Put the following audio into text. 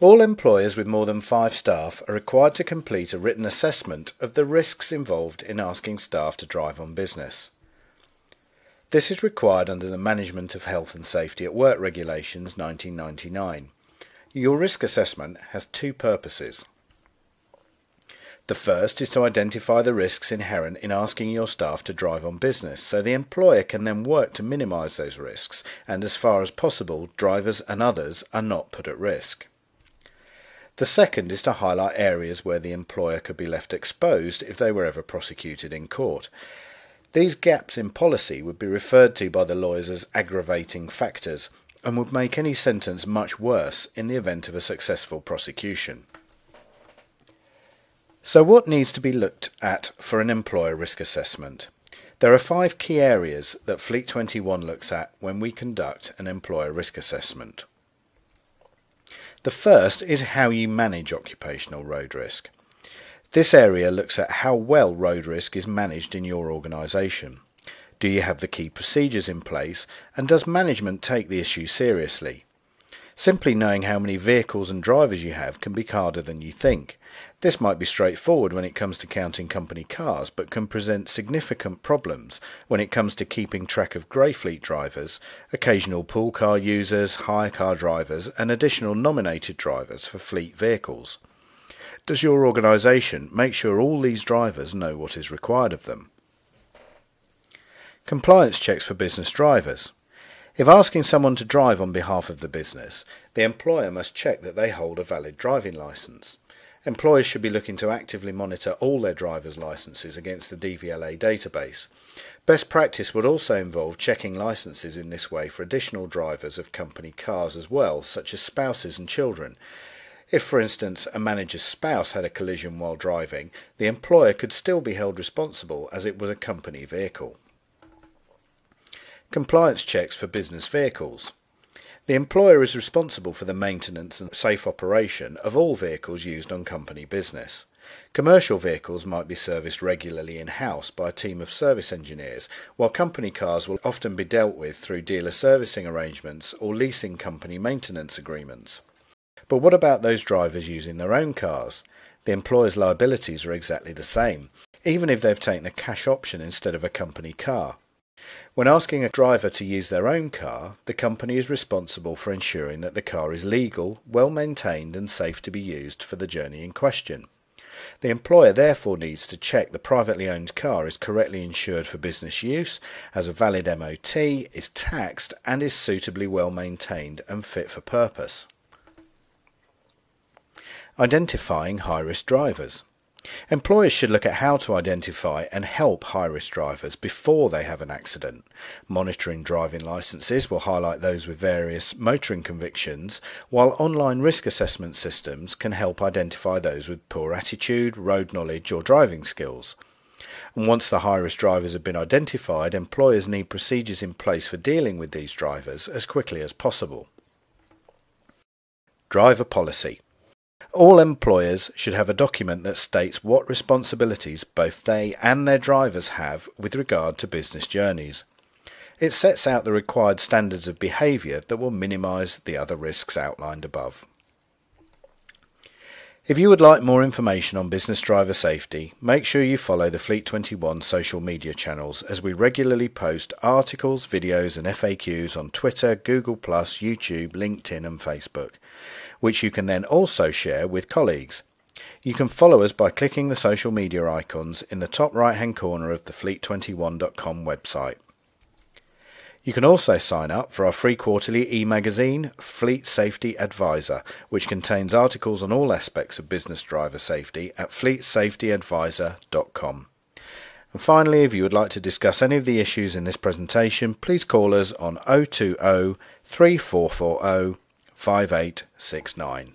All employers with more than 5 staff are required to complete a written assessment of the risks involved in asking staff to drive on business. This is required under the Management of Health and Safety at Work Regulations 1999. Your risk assessment has 2 purposes. The first is to identify the risks inherent in asking your staff to drive on business, so the employer can then work to minimise those risks, and as far as possible, drivers and others are not put at risk. The second is to highlight areas where the employer could be left exposed if they were ever prosecuted in court. These gaps in policy would be referred to by the lawyers as aggravating factors and would make any sentence much worse in the event of a successful prosecution. So what needs to be looked at for an employer risk assessment? There are 5 key areas that Fleet21 looks at when we conduct an employer risk assessment. The first is how you manage occupational road risk. This area looks at how well road risk is managed in your organisation. Do you have the key procedures in place, and does management take the issue seriously? Simply knowing how many vehicles and drivers you have can be harder than you think. This might be straightforward when it comes to counting company cars, but can present significant problems when it comes to keeping track of grey fleet drivers, occasional pool car users, hire car drivers, and additional nominated drivers for fleet vehicles. Does your organisation make sure all these drivers know what is required of them? Compliance checks for business drivers. If asking someone to drive on behalf of the business, the employer must check that they hold a valid driving licence. Employers should be looking to actively monitor all their drivers' licences against the DVLA database. Best practice would also involve checking licences in this way for additional drivers of company cars as well, such as spouses and children. If, for instance, a manager's spouse had a collision while driving, the employer could still be held responsible as it was a company vehicle. Compliance checks for business vehicles. The employer is responsible for the maintenance and safe operation of all vehicles used on company business. Commercial vehicles might be serviced regularly in-house by a team of service engineers, while company cars will often be dealt with through dealer servicing arrangements or leasing company maintenance agreements. But what about those drivers using their own cars? The employer's liabilities are exactly the same, even if they've taken a cash option instead of a company car. When asking a driver to use their own car, the company is responsible for ensuring that the car is legal, well maintained and safe to be used for the journey in question. The employer therefore needs to check the privately owned car is correctly insured for business use, has a valid MOT, is taxed and is suitably well maintained and fit for purpose. Identifying high-risk drivers. Employers should look at how to identify and help high-risk drivers before they have an accident. Monitoring driving licences will highlight those with various motoring convictions, while online risk assessment systems can help identify those with poor attitude, road knowledge or driving skills. And once the high-risk drivers have been identified, employers need procedures in place for dealing with these drivers as quickly as possible. Driver policy. All employers should have a document that states what responsibilities both they and their drivers have with regard to business journeys. It sets out the required standards of behaviour that will minimise the other risks outlined above. If you would like more information on business driver safety, make sure you follow the Fleet21 social media channels as we regularly post articles, videos and FAQs on Twitter, Google+, YouTube, LinkedIn and Facebook, which you can then also share with colleagues. You can follow us by clicking the social media icons in the top right hand corner of the fleet21.com website. You can also sign up for our free quarterly e-magazine, Fleet Safety Advisor, which contains articles on all aspects of business driver safety at fleetsafetyadvisor.com. And finally, if you would like to discuss any of the issues in this presentation, please call us on 020 3440 5869.